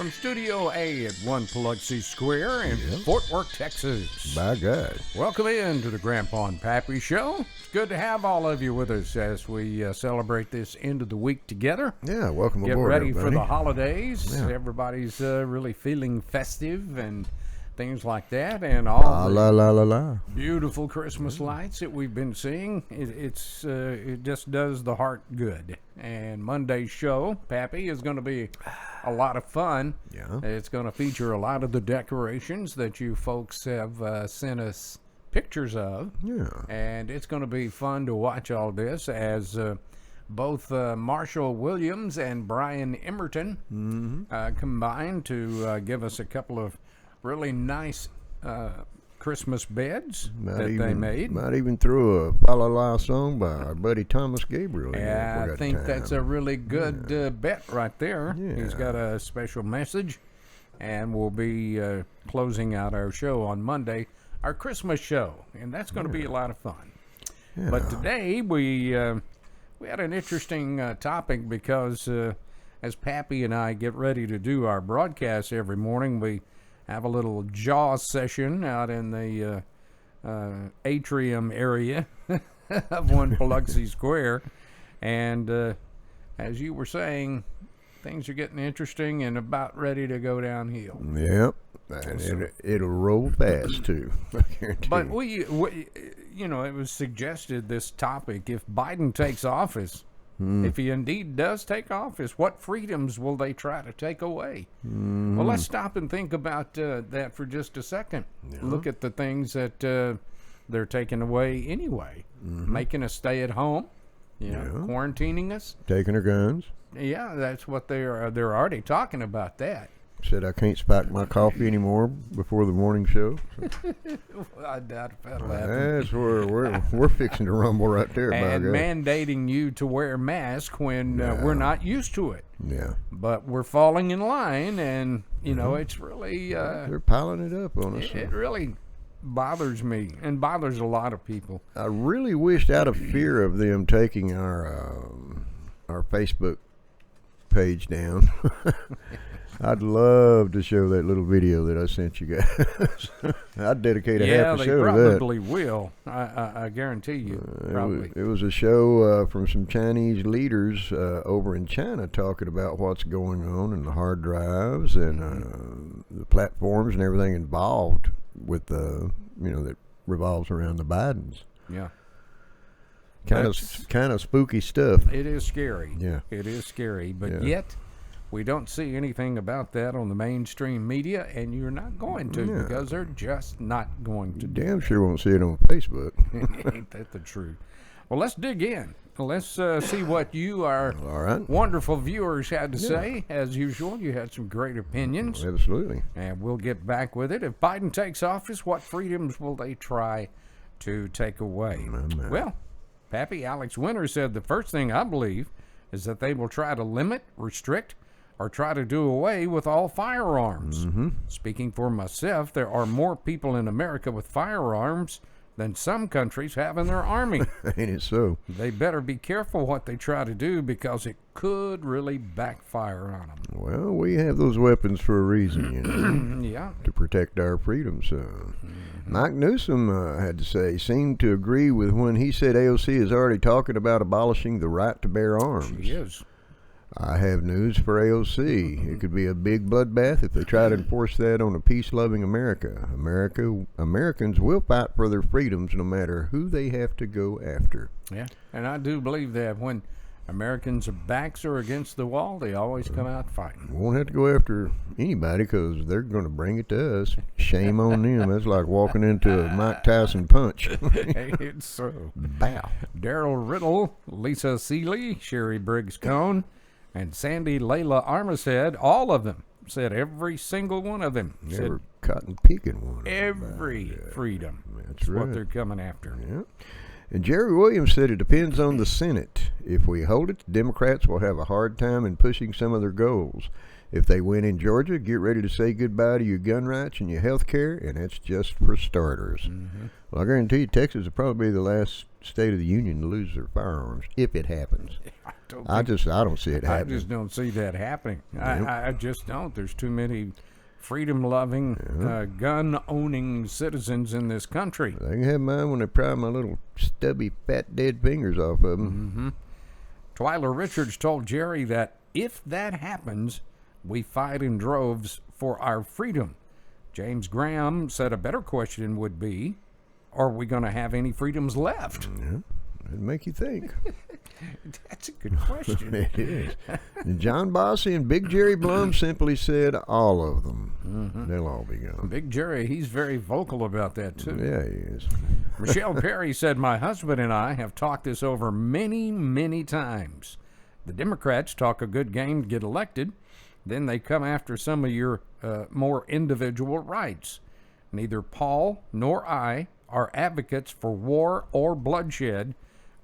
from Studio A at 1 Biloxi Square in Fort Worth, Texas. By God. Welcome in to the Grandpa and Pappy Show. It's good to have all of you with us as we celebrate this end of the week together. Yeah, welcome Get aboard, ready everybody. for the holidays. Yeah. Everybody's really feeling festive and things like that, and all the beautiful Christmas lights that we've been seeing. It just does the heart good. And Monday's show, Pappy, is going to be a lot of fun. Yeah. It's going to feature a lot of the decorations that you folks have sent us pictures of. Yeah. And it's going to be fun to watch all this as both Marshall Williams and Brian Emerton combine to give us a couple of really nice Christmas beds they made. Might even throw a Fa La La song by our buddy Thomas Gabriel. Yeah, I think that's a really good bet right there. Yeah. He's got a special message, and we'll be closing out our show on Monday, our Christmas show, and that's going to be a lot of fun. Yeah. But today we had an interesting topic because as Pappy and I get ready to do our broadcast every morning, we have a little jaw session out in the atrium area of 1 Biloxi Square. And as you were saying, things are getting interesting and about ready to go downhill. Yep. And it'll roll fast, too. I guarantee But you. it was suggested, this topic, if Biden takes office, if he indeed does take office, what freedoms will they try to take away? Well, let's stop and think about that for just a second. Yeah. Look at the things that they're taking away anyway. Making us stay at home, quarantining us. Taking our guns. Yeah, that's what they're already talking about that. Said I can't spike my coffee anymore before the morning show. Well, I doubt if that'll happen. That's where we're fixing to rumble right there. And mandating you to wear a mask when we're not used to it. Yeah. But we're falling in line, and, it's really... they're piling it up on us. It really bothers me and bothers a lot of people. I really wished, out of fear of them taking our Facebook page down, I'd love to show that little video that I sent you guys. I'd dedicate a half a show to that. Yeah, they probably will. I guarantee you. Probably. It was a show from some Chinese leaders over in China talking about what's going on and the hard drives and the platforms and everything involved with that revolves around the Bidens. Yeah. Kind of spooky stuff. It is scary. Yeah. It is scary, but yet we don't see anything about that on the mainstream media, and you're not going to because they're just not going to. Damn sure won't see it on Facebook. Ain't that the truth? Well, let's dig in. Let's see what you, our All right. wonderful viewers, had to say. As usual, you had some great opinions. Absolutely. And we'll get back with it. If Biden takes office, what freedoms will they try to take away? Well, Pappy, Alex Winter said the first thing I believe is that they will try to limit, restrict, or try to do away with all firearms. Speaking for myself, there are more people in America with firearms than some countries have in their army. Ain't it so? They better be careful what they try to do because it could really backfire on them. Well, we have those weapons for a reason, Yeah. to protect our freedoms. Mike Newsom had to say, seemed to agree with when he said AOC is already talking about abolishing the right to bear arms. She is. I have news for AOC. It could be a big bloodbath if they try to enforce that on a peace-loving America. Americans will fight for their freedoms no matter who they have to go after. Yeah, and I do believe that when Americans' backs are against the wall, they always come out fighting. Won't have to go after anybody because they're going to bring it to us. Shame on them. That's like walking into a Mike Tyson punch. It's so. Bow. Daryl Riddle, Lisa Seeley, Sherry Briggs-Cone, and Sandy Layla Armistead, all of them said, every single one of them Never said cotton picking one. every freedom. That's right. What they're coming after. Yeah. And Jerry Williams said it depends on the Senate. If we hold it, the Democrats will have a hard time in pushing some of their goals. If they win in Georgia, get ready to say goodbye to your gun rights and your health care, and that's just for starters. Mm-hmm. Well, I guarantee you, Texas will probably be the last state of the union to lose their firearms, if it happens. I don't see it happening. I just don't see that happening. Yep. I just don't. There's too many freedom-loving, gun-owning citizens in this country. They can have mine when they pry my little stubby, fat, dead fingers off of them. Mm-hmm. Twyla Richards told Jerry that if that happens, we fight in droves for our freedom. James Graham said a better question would be, are we going to have any freedoms left? Yeah, it'd make you think. That's a good question. It is. And John Bossy and Big Jerry Blum simply said all of them. Mm-hmm. They'll all be gone. Big Jerry, he's very vocal about that, too. Yeah, he is. Michelle Perry said, my husband and I have talked this over many, many times. The Democrats talk a good game to get elected. Then they come after some of your more individual rights. Neither Paul nor I are advocates for war or bloodshed,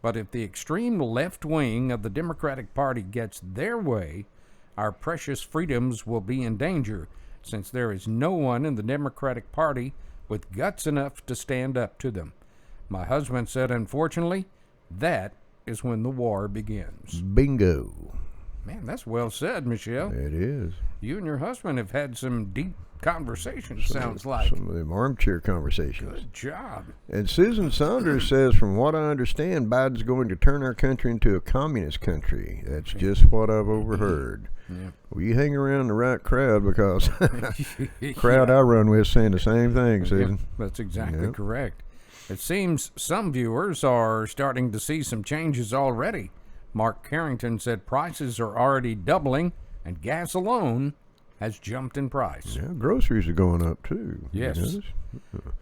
but if the extreme left wing of the Democratic Party gets their way, our precious freedoms will be in danger, since there is no one in the Democratic Party with guts enough to stand up to them. My husband said, unfortunately, that is when the war begins. Bingo. Man, that's well said, Michelle. It is. You and your husband have had some deep conversations, sounds like. Some of them armchair conversations. Good job. And Susan Saunders says, from what I understand, Biden's going to turn our country into a communist country. That's just what I've overheard. Yeah. Well, you hang around the right crowd, because crowd I run with saying the same thing, Susan. Yep, that's exactly correct. It seems some viewers are starting to see some changes already. Mark Carrington said prices are already doubling, and gas alone has jumped in price. Yeah, groceries are going up, too. Yes.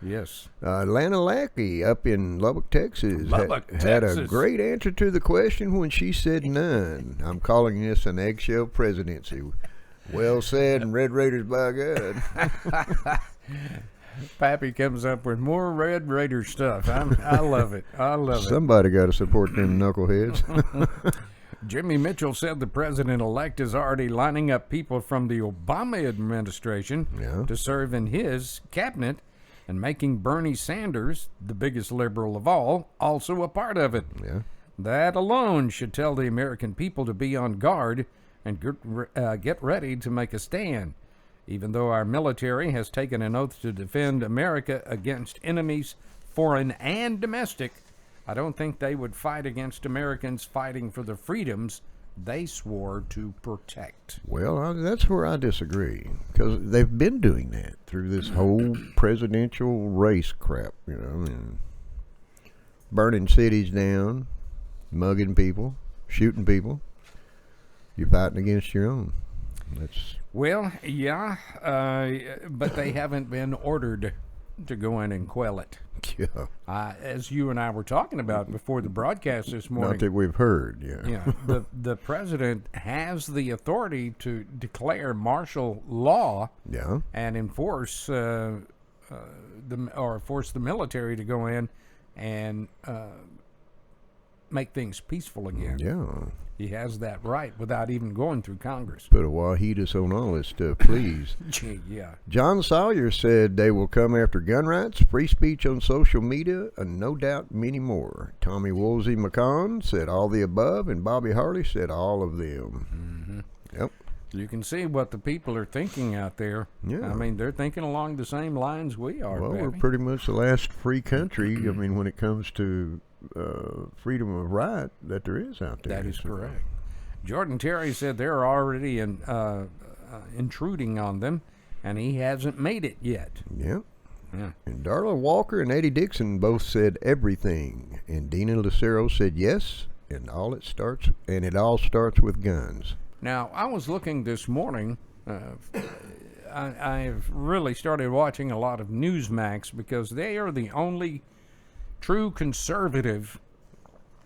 Yes. Lana Lackey up in Lubbock, Texas, had a great answer to the question when she said none. I'm calling this an eggshell presidency. Well said, and Red Raiders by God. Pappy comes up with more Red Raider stuff. I love it. I love it. Somebody got to support them knuckleheads. Jimmy Mitchell said the president-elect is already lining up people from the Obama administration to serve in his cabinet, and making Bernie Sanders, the biggest liberal of all, also a part of it. Yeah. That alone should tell the American people to be on guard and get ready to make a stand. Even though our military has taken an oath to defend America against enemies, foreign and domestic, I don't think they would fight against Americans fighting for the freedoms they swore to protect. Well, that's where I disagree, because they've been doing that through this whole presidential race crap. You know, I mean, burning cities down, mugging people, shooting people. You're fighting against your own. Well, yeah, but they haven't been ordered to go in and quell it. Yeah. As you and I were talking about before the broadcast this morning. Not that we've heard, yeah. The president has the authority to declare martial law and enforce force the military to go in and make things peaceful again. Yeah. He has that right without even going through Congress. Put a wahitas on all this stuff, please. Yeah. John Sawyer said they will come after gun rights, free speech on social media, and no doubt many more. Tommy Woolsey McCon said all the above, and Bobby Harley said all of them. Mm-hmm. Yep. You can see what the people are thinking out there. Yeah. I mean, they're thinking along the same lines we are. Well, Pappy. we're pretty much the last free country, I mean, when it comes to freedom of right that there is out there. That is correct. Jordan Terry said they're already intruding on them, and he hasn't made it yet. Yep. Yeah. And Darla Walker and Eddie Dixon both said everything, and Dina Lucero said yes, and it all starts with guns. Now, I was looking this morning. I've really started watching a lot of Newsmax because they are the only true conservative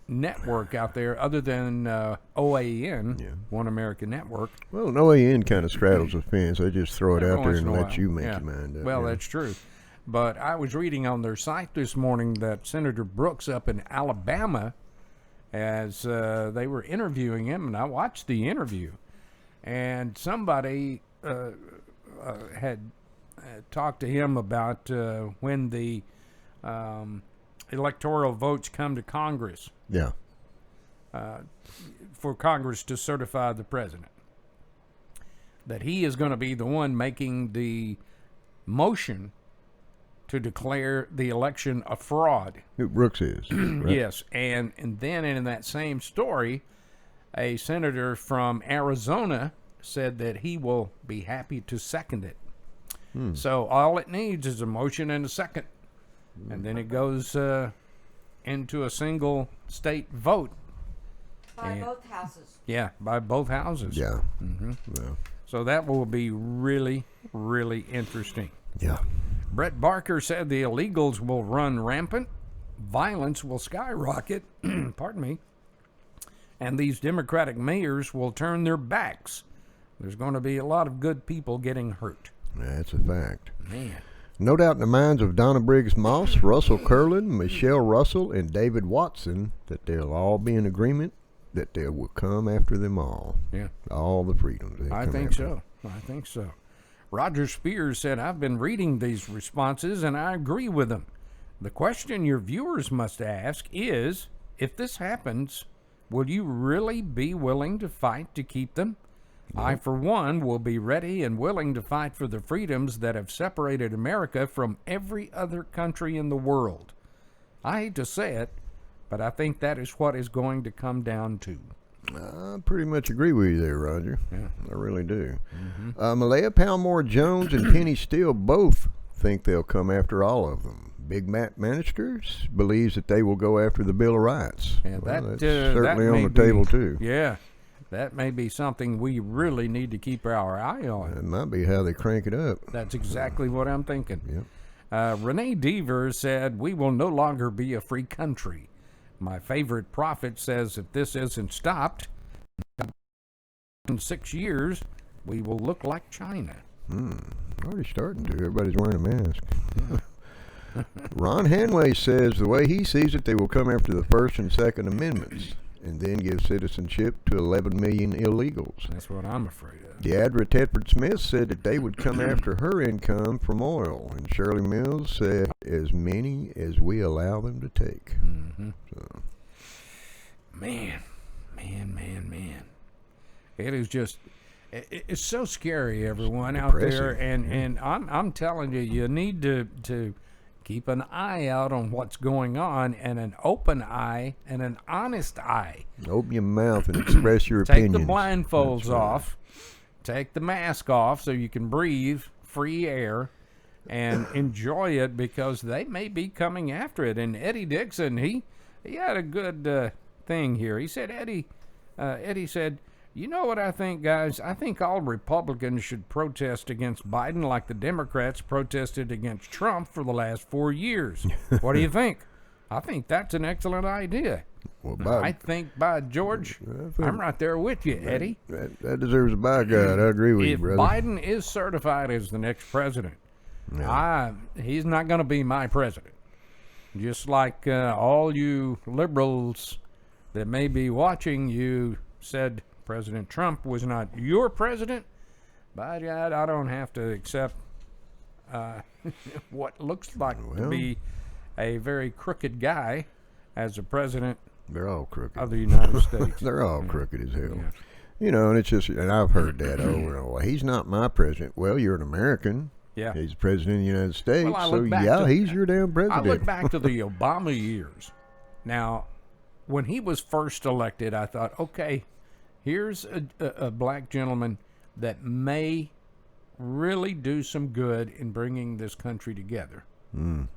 network out there other than OAN, One American Network. Well, an OAN kind of straddles the fence. They just throw it out there and let you make your mind up. Well, that's true. But I was reading on their site this morning that Senator Brooks up in Alabama, as they were interviewing him, and I watched the interview, and somebody had talked to him about when the electoral votes come to Congress. Yeah. For Congress to certify the president, that he is going to be the one making the motion to declare the election a fraud. Who Brooks is. Right? Yes, and then in that same story, a senator from Arizona said that he will be happy to second it. So all it needs is a motion and a second, and then it goes into a single state vote. By both houses. Yeah, by both houses. Yeah. Yeah. So that will be really, really interesting. Yeah. Brett Barker said the illegals will run rampant, violence will skyrocket, pardon me, and these Democratic mayors will turn their backs. There's going to be a lot of good people getting hurt. That's a fact. Man. No doubt in the minds of Donna Briggs Moss, Russell Curlin, Michelle Russell, and David Watson that they'll all be in agreement that they will come after them all. Yeah. All the freedoms. I think so. I think so. Roger Spears said, I've been reading these responses and I agree with them. The question your viewers must ask is, if this happens, will you really be willing to fight to keep them? I, for one, will be ready and willing to fight for the freedoms that have separated America from every other country in the world. I hate to say it, but I think that is what is going to come down to. I pretty much agree with you there, Roger. Yeah. I really do. Malaya Palmore Jones and Penny Steele both think they'll come after all of them. Big Matt Ministers believes that they will go after the Bill of Rights. And That's that certainly may on the table, too. Yeah, that may be something we really need to keep our eye on. That might be how they crank it up. That's exactly what I'm thinking. Yep. Renee Deaver said, we will no longer be a free country. My favorite prophet says if this isn't stopped, in 6 years, we will look like China. Already starting to. Everybody's wearing a mask. Ron Hanway says the way he sees it, they will come after the First and Second Amendments and then give citizenship to 11 million illegals. That's what I'm afraid of. Deidre Tedford Smith said that they would come after her income from oil, and Shirley Mills said as many as we allow them to take. So. Man. It is just, it's so scary, everyone out there, and I'm telling you, you need to keep an eye out on what's going on, and an open eye and an honest eye. Open your mouth and express your Take opinions. the blindfolds off. Take the mask off so you can breathe free air and enjoy it, because they may be coming after it. And Eddie Dixon, he had a good thing here. He said, Eddie said, you know what I think, guys? I think all Republicans should protest against Biden like the Democrats protested against Trump for the last 4 years. What do you think? I think that's an excellent idea. Well, I think, by George, I'm right there with you, Eddie. That deserves a by God. I agree with you, If brother. Biden is certified as the next president, he's not going to be my president. Just like all you liberals that may be watching, you said President Trump was not your president. By God, I don't have to accept what looks like to be a very crooked guy as a president. They're all crooked. Of the United States. They're all crooked as hell. Yeah. You know, and it's just, and I've heard that over and over. He's not my president. Well, you're an American. Yeah. He's the president of the United States. Well, I so, look back yeah, to- he's your damn I president. look back to the Obama years. Now, when he was first elected, I thought, okay, here's a black gentleman that may really do some good in bringing this country together. And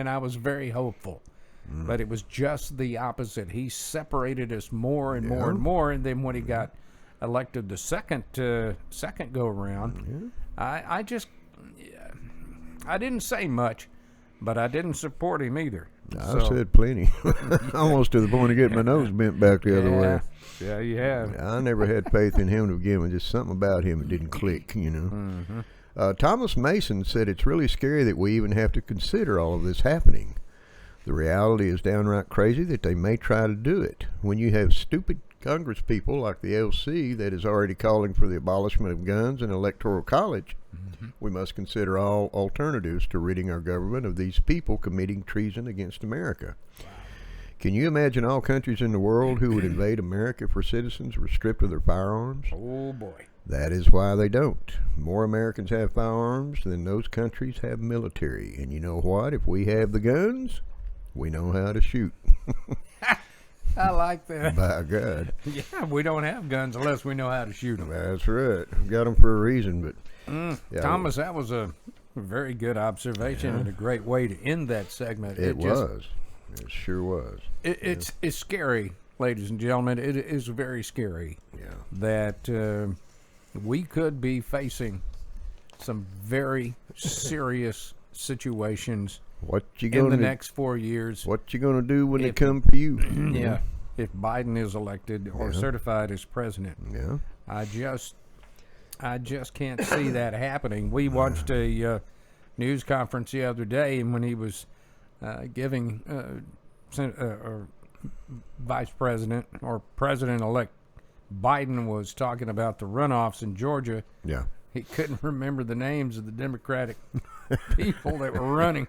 I was very hopeful. But it was just the opposite. He separated us more and more and more. And then when he got elected the second go around, I didn't say much, but I didn't support him either. I said plenty. Almost to the point of getting my nose bent back the other way. Yeah, you have. I never had faith in him to begin with. Just something about him that didn't click, you know. Thomas Mason said it's really scary that we even have to consider all of this happening. The reality is downright crazy that they may try to do it. When you have stupid Congress people like the LC that is already calling for the abolishment of guns and electoral college, we must consider all alternatives to ridding our government of these people committing treason against America. Can you imagine all countries in the world who would invade America if citizens were stripped of their firearms? Oh, boy. That is why they don't. More Americans have firearms than those countries have military. And you know what? If we have the guns, we know how to shoot. I like that. By God. Yeah, we don't have guns unless we know how to shoot them. That's right. Got them for a reason, but... Yeah, Thomas, that was a very good observation and a great way to end that segment. It was. It sure was. It's scary, ladies and gentlemen. It is very scary that we could be facing some very serious situations What you in gonna the next 4 years. What you gonna do when they come for you? Yeah, if Biden is elected or certified as president. Yeah. I just can't see that happening. We watched a news conference the other day, and when he was giving Vice President or President-elect Biden was talking about the runoffs in Georgia, Yeah. he couldn't remember the names of the Democratic people that were running.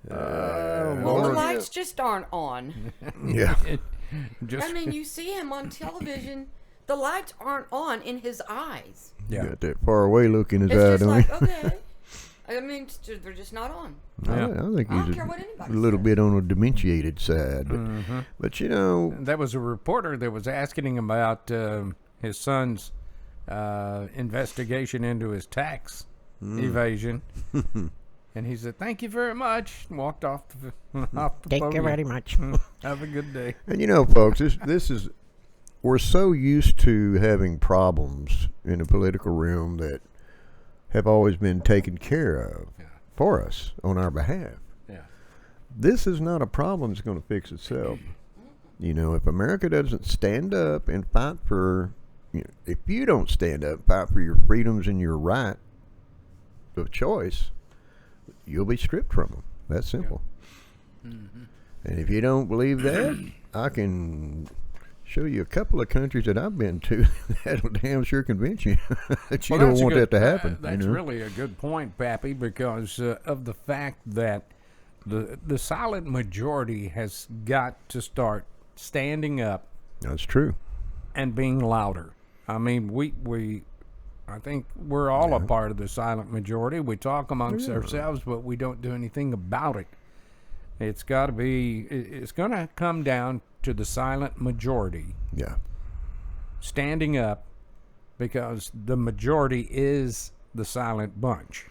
Well, the lights just aren't on. Yeah. Just, I mean, you see him on television. The lights aren't on in his eyes. yeah. Got that far away look in his eye, It's just don't like, he? okay. I mean, they're just not on. Yeah. I think I don't he's care what a anybody little says. bit on a dementiated side. But you know, There was a reporter that was asking him about his son's investigation into his tax evasion. And he said, "Thank you very much," and walked off the Thank you podium. very much. Have a good day. and you know, folks, this is we're so used to having problems in the political realm that have always been taken care of for us on our behalf. Yeah. This is not a problem that's going to fix itself. You know, if America doesn't stand up and fight for, if you don't stand up and fight for your freedoms and your right of choice, you'll be stripped from them. That's simple. And if you don't believe that, I can show you a couple of countries that I've been to that'll damn sure convince you that you Well, don't that's a want good- that to happen. That's really a good point, Pappy, because of the fact that the silent majority has got to start standing up That's true. and being louder. I mean, I think we're all a part of the silent majority. We talk amongst ourselves, but we don't do anything about it. It's got to be. It's going to come down to the silent majority Yeah. standing up, because the majority is the silent bunch.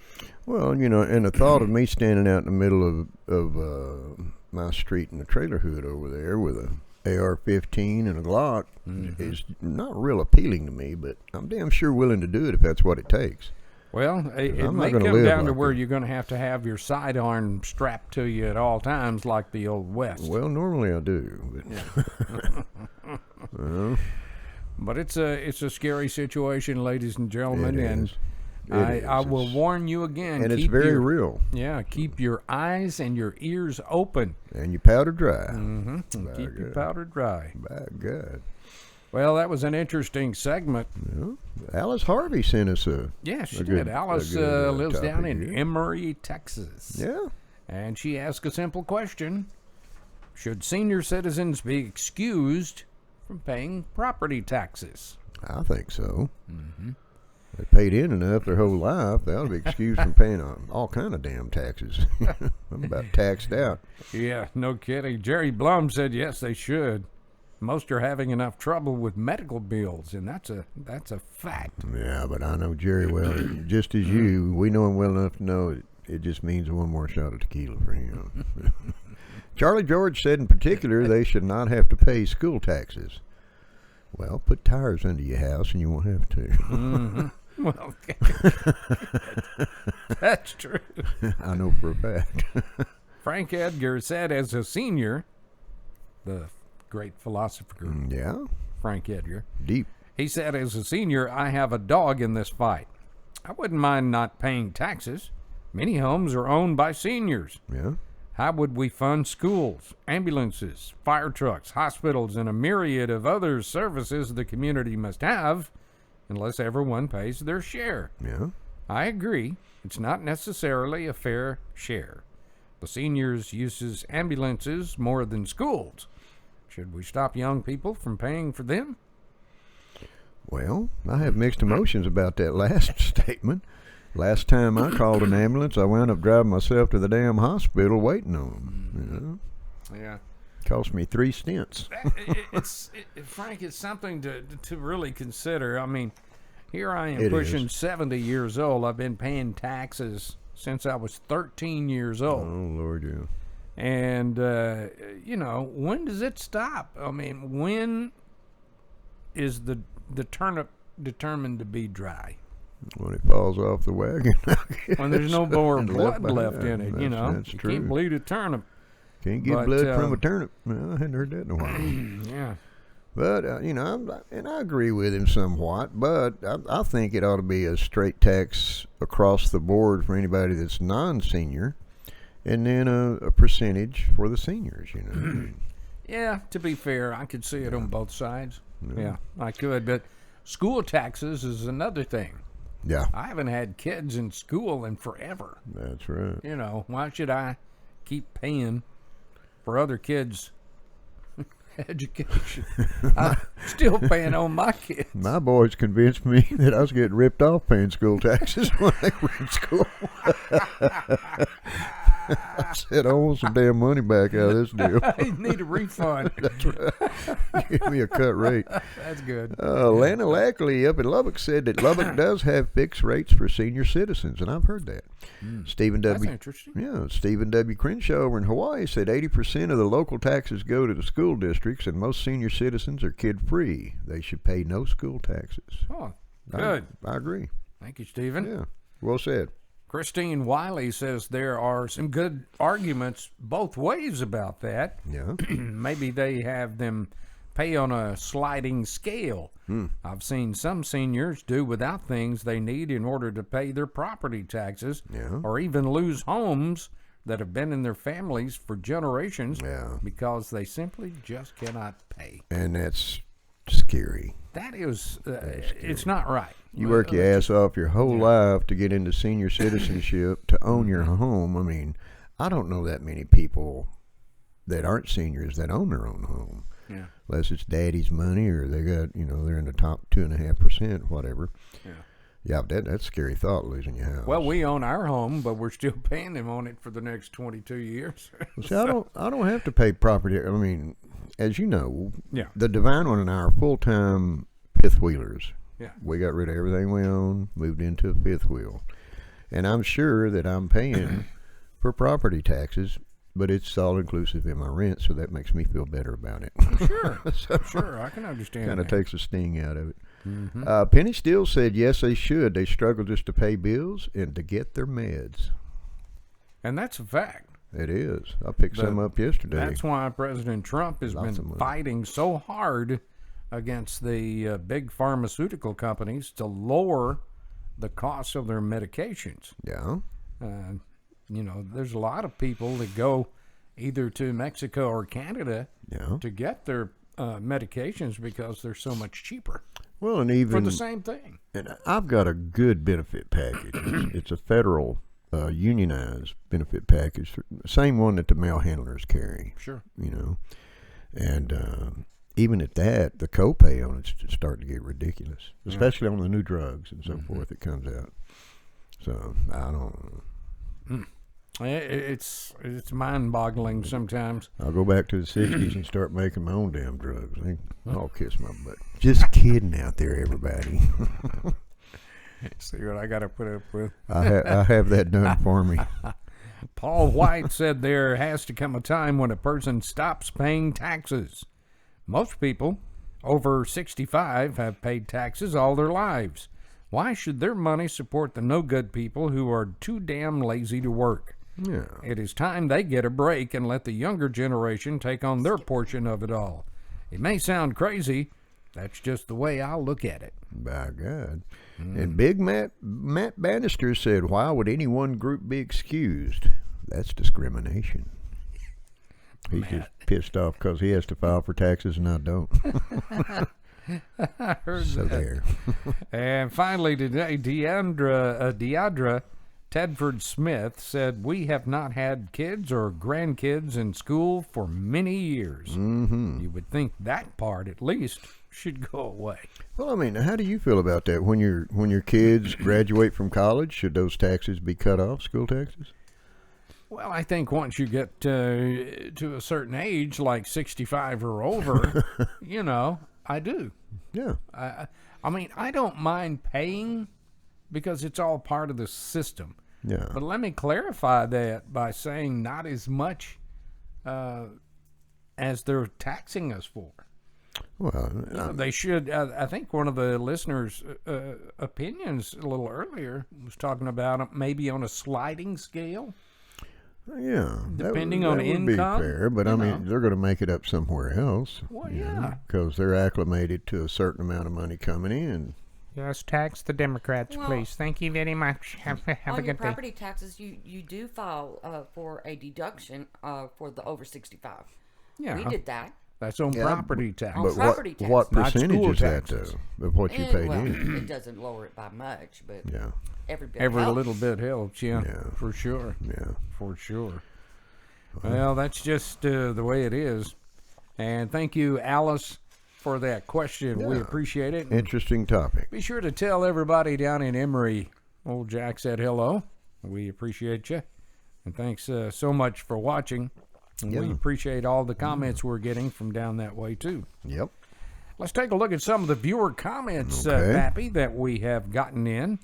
Well, you know, and the thought of me standing out in the middle of my street in the trailer hood over there with a AR-15 and a Glock is not real appealing to me, but I'm damn sure willing to do it if that's what it takes. Well, it I'm may not gonna come live down to like where that. you're going to have your sidearm strapped to you at all times, like the old West. Well, normally I do. But well, But it's a scary situation, ladies and gentlemen, It and is. It I is. will It's- warn you again. and it's keep very your, real. Yeah, keep your eyes and your ears open. And you powder dry. And By keep your God. powder dry. By God. Well, that was an interesting segment. Yeah. Alice Harvey sent us a... Yeah, she A did. good- Alice a good, lives down topic in here. Emory, Texas. Yeah. And she asked a simple question. Should senior citizens be excused from paying property taxes? I think so. They paid in enough their whole life. They ought to be excused from paying all kind of damn taxes. I'm about taxed out. Yeah, no kidding. Jerry Blum said yes, they should. Most are having enough trouble with medical bills, and that's a fact. Yeah, but I know Jerry well. Just as you, we know him well enough to know it just means one more shot of tequila for him. Charlie George said in particular they should not have to pay school taxes. Well, put tires under your house and you won't have to. Well, that's true. I know for a fact. Frank Edgar said, as a senior, the great philosopher Yeah, Frank Edgar, deep. he said, as a senior, I have a dog in this fight. I wouldn't mind not paying taxes. Many homes are owned by seniors. Yeah. How would we fund schools, ambulances, fire trucks, hospitals, and a myriad of other services the community must have unless everyone pays their share? Yeah. I agree. It's not necessarily a fair share. The seniors uses ambulances more than schools. Should we stop young people from paying for them? Well, I have mixed emotions about that last statement. Last time I called an ambulance, I wound up driving myself to the damn hospital waiting on them. Yeah. Cost me 3 stents. Frank, it's something to really consider. I mean, here I am It pushing is. 70 years old. I've been paying taxes since I was 13 years old. Oh, Lord, yeah. And, when does it stop? I mean, when is the turnip determined to be dry? When it falls off the wagon. When there's no more And blood left behind. in it, That's you true. can't bleed a turnip. Can't get But, blood from a turnip. Well, I hadn't heard that in a while. Yeah. But, and I agree with him somewhat, but I think it ought to be a straight tax across the board for anybody that's non-senior, and then a percentage for the seniors, Yeah, to be fair, I could see it on both sides. Yeah, I could. But school taxes is another thing. Yeah, I haven't had kids in school in forever. that's right. Why should I keep paying for other kids' education? I'm still paying on my kids. My boys convinced me that I was getting ripped off paying school taxes when they were in school. I said, I want some damn money back out of this deal. I need a refund. That's right. Give me a cut rate. That's good. Lana Lackley up in Lubbock said that Lubbock does have fixed rates for senior citizens, and I've heard that. Stephen That's W. interesting. Yeah, Stephen W. Crenshaw over in Hawaii said 80% of the local taxes go to the school districts, and most senior citizens are kid-free. They should pay no school taxes. Oh, good. I agree. Thank you, Stephen. Yeah, well said. Christine Wiley says there are some good arguments both ways about that. Yeah. Maybe they have them pay on a sliding scale. I've seen some seniors do without things they need in order to pay their property taxes, Yeah. or even lose homes that have been in their families for generations Yeah. because they simply just cannot pay. And that's scary. That is, it's not right. You work your ass off your whole life to get into senior citizenship, to own your home. I mean, I don't know that many people that aren't seniors that own their own home. Yeah. Unless it's daddy's money or they got, they're in the top 2.5%, whatever. Yeah. Yeah, that's a scary thought, losing your house. Well, we own our home, but we're still paying them on it for the next 22 years. See, I don't have to pay property. I mean, as you know, Yeah. the Divine One and I are full-time fifth wheelers. Yeah. We got rid of everything we own, moved into a fifth wheel. And I'm sure that I'm paying for property taxes, but it's all inclusive in my rent, so that makes me feel better about it. Sure, sure, I can understand. Kind of that. takes the sting out of it. Penny Steele said, yes, they should. They struggle just to pay bills and to get their meds. And that's a fact. It is. I picked some up yesterday. That's why President Trump has Lots of been money. fighting so hard against the big pharmaceutical companies to lower the cost of their medications. Yeah. There's a lot of people that go either to Mexico or Canada Yeah. to get their medications because they're so much cheaper Well, and for even the same thing. and I've got a good benefit package. It's a federal unionized benefit package, same one that the mail handlers carry. Sure. And even at that, the copay on it's starting to get ridiculous, especially on the new drugs and so forth that comes out. So I don't know. It's mind-boggling sometimes. I'll go back to the 60s and start making my own damn drugs. I'll kiss my butt. Just kidding out there, everybody. See what I got to put up with. I have that done for me. Paul White said there has to come a time when a person stops paying taxes. Most people over 65 have paid taxes all their lives. Why should their money support the no-good people who are too damn lazy to work? Yeah. It is time they get a break and let the younger generation take on their portion of it all. It may sound crazy. That's just the way I'll look at it. By God. And Big Matt Bannister said, why would any one group be excused? That's discrimination. He's Matt. just pissed off because he has to file for taxes and I don't. I heard So that. there. And finally today, Deandra Tedford Smith said, "We have not had kids or grandkids in school for many years." Mm-hmm. You would think that part, at least, should go away. Well, I mean, how do you feel about that? When your kids graduate from college, should those taxes be cut off, school taxes? Well, I think once you get to a certain age, like 65 or over, I do. Yeah. I mean, I don't mind paying because it's all part of the system. Yeah. But let me clarify that by saying not as much as they're taxing us for. Well, They should. I think one of the listeners' opinions a little earlier was talking about maybe on a sliding scale. yeah. Depending that on would income, be fair, but I mean, they're going to make it up somewhere else. Well, yeah. Because they're acclimated to a certain amount of money coming in. Yes, tax the Democrats, Well, please. Thank you very much. Have a On your good day. property taxes, you do file for a deduction for the over 65. Yeah, We did that. that's on Yeah, property tax. On But property what Not percentage school is that, taxes. though, of what you paid well, in? it doesn't lower it by much, but Yeah. every bit Every helps. little bit helps, yeah, Yeah. for sure, Yeah. for sure. Well, that's just the way it is. And thank you, Alice, for that question. We Yeah. appreciate it. And Interesting topic. be sure to tell everybody down in Emory, old Jack said hello. We appreciate you. And thanks so much for watching. And we Yeah. appreciate all the comments we're getting from down that way, too. Yep. Let's take a look at some of the viewer comments, Okay. Pappy, that we have gotten in.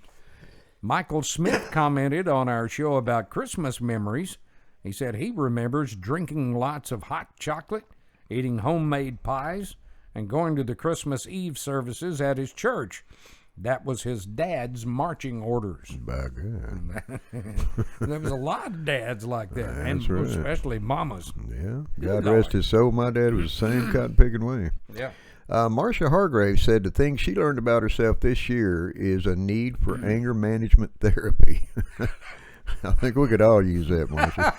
Michael Smith commented on our show about Christmas memories. He said he remembers drinking lots of hot chocolate, eating homemade pies, and going to the Christmas Eve services at his church. That was his dad's marching orders. By God. There was a lot of dads like that, and That's right. especially mamas. Yeah. God Lord. rest his soul. My dad was the same cotton picking way. Yeah. Marcia Hargrave said the thing she learned about herself this year is a need for anger management therapy. I think we could all use that, Marcia.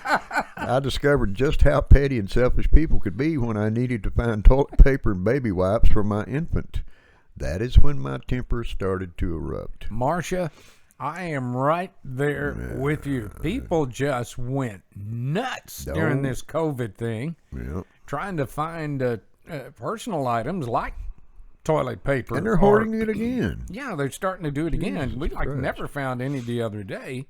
I discovered just how petty and selfish people could be when I needed to find toilet paper and baby wipes for my infant. That is when my temper started to erupt. Marcia, I am right there with you. People just went nuts during Don't. this COVID thing, Yeah. trying to find personal items like toilet paper. And they're or- hoarding it again. Yeah, they're starting to do it again. We Christ. never found any the other day.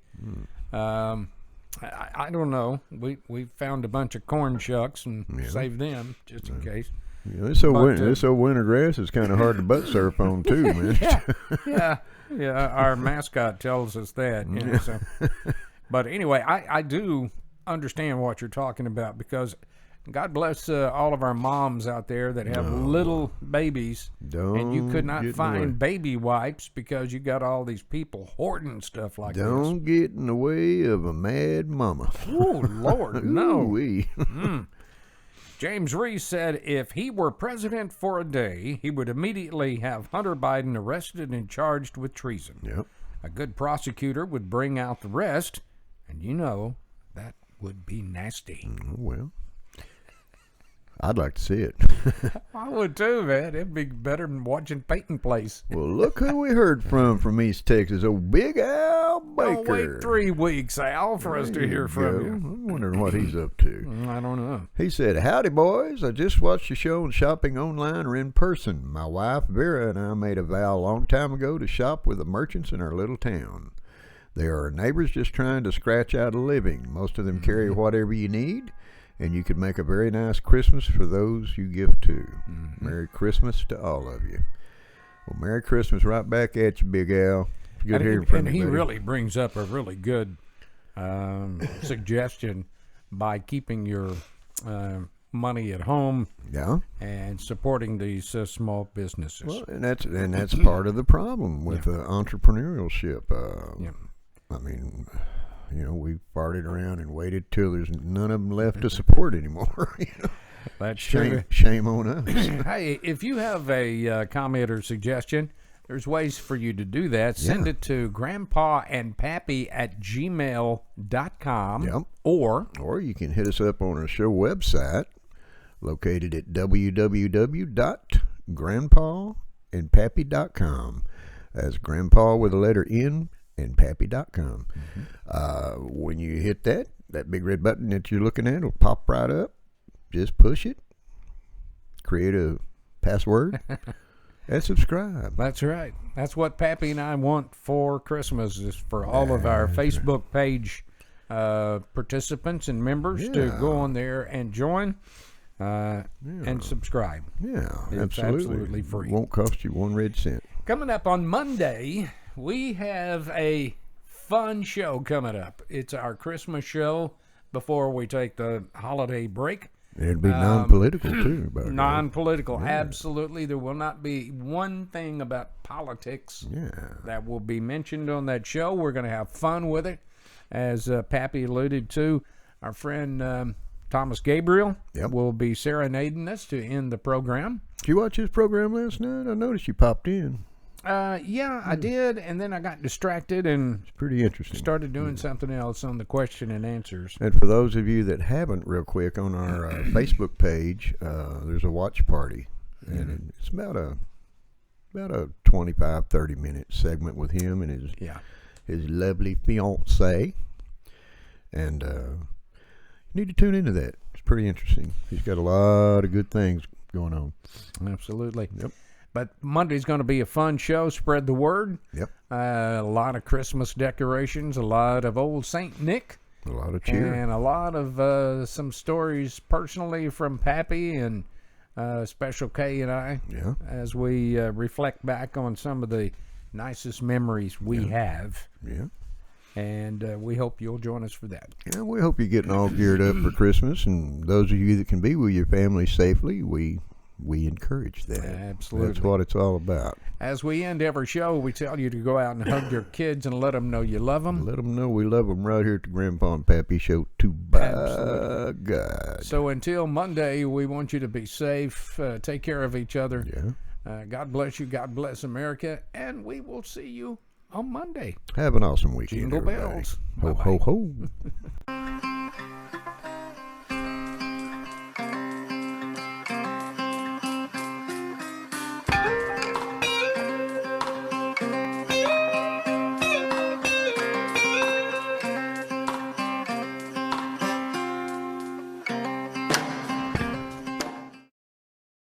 I don't know. We found a bunch of corn shucks and saved them just in case. Yeah, this old, But, this old winter grass is kind of hard to butt surf on too, man. Yeah. Our mascot tells us that. So. But anyway, I do understand what you're talking about because God bless all of our moms out there that have little babies, and you could not Don't get in the way. find baby wipes because you got all these people hoarding stuff like Don't get in the way of a mad mama. this. Oh Lord, no. Ooh-wee. James Reese said if he were president for a day, he would immediately have Hunter Biden arrested and charged with treason. Yep. A good prosecutor would bring out the rest, and that would be nasty. Well, I'd like to see it. I would too, man. It'd be better than watching Peyton Place. Well, look who we heard from East Texas. Old Big Al Baker. Don't wait 3 weeks, Al, for us to There hear you from go. you. I'm wondering what he's up to. I don't know. He said, "Howdy, boys. I just watched the show on shopping online or in person. My wife, Vera, and I made a vow a long time ago to shop with the merchants in our little town. They are our neighbors just trying to scratch out a living. Most of them carry whatever you need, and you can make a very nice Christmas for those you give to. Merry Christmas to all of you." Well, Merry Christmas right back at you, Big Al. Good hearing from you, he buddy. really brings up a really good suggestion by keeping your money at home Yeah. and supporting these small businesses. Well, and that's part of the problem with entrepreneurship. Yeah. I mean, we farted around and waited till there's none of them left to support anymore. That's true. Shame on us. Hey, if you have a comment or suggestion, there's ways for you to do that. Send it to grandpaandpappy@gmail.com. Yep. Or you can hit us up on our show website, located at www.grandpaandpappy.com. That's grandpa with a letter N and pappy.com. When you hit that big red button that you're looking at will pop right up. Just push it, create a password, and subscribe. that's right. That's what Pappy and I want for Christmas, is for all of our Facebook page participants and members to go on there and join and subscribe. Yeah, It's absolutely free. It won't cost you 1 red cent. Coming up on Monday, we have a fun show coming up. It's our Christmas show before we take the holiday break. It'd be non-political, too. By the way. Non-political, absolutely. There will not be one thing about politics that will be mentioned on that show. We're going to have fun with it. As Pappy alluded to, our friend Thomas Gabriel will be serenading us to end the program. Did you watch his program last night? I noticed you popped in. Yeah, I did, and then I got distracted and It's pretty interesting. started doing something else on the question and answers. And for those of you that haven't, real quick, on our Facebook page, there's a watch party, and it's about a 25, 30-minute segment with him and his lovely fiancée. And you need to tune into that. It's pretty interesting. He's got a lot of good things going on. Absolutely. Yep. But Monday's going to be a fun show. Spread the word. Yep. A lot of Christmas decorations, a lot of old Saint Nick, A lot of cheer. and a lot of some stories personally from Pappy and Special K and I, as we reflect back on some of the nicest memories we have. Yeah. And we hope you'll join us for that. Yeah, we hope you're getting all geared up for Christmas, and those of you that can be with your family safely, we encourage that. Absolutely. That's what it's all about. As we end every show, we tell you to go out and hug your kids and let them know you love them. Let them know we love them right here at the Grandpa and Pappy Show, too, by God. So until Monday, we want you to be safe, take care of each other. Yeah. God bless you. God bless America. And we will see you on Monday. Have an awesome weekend, Jingle everybody. bells. Ho, Bye-bye. ho, ho.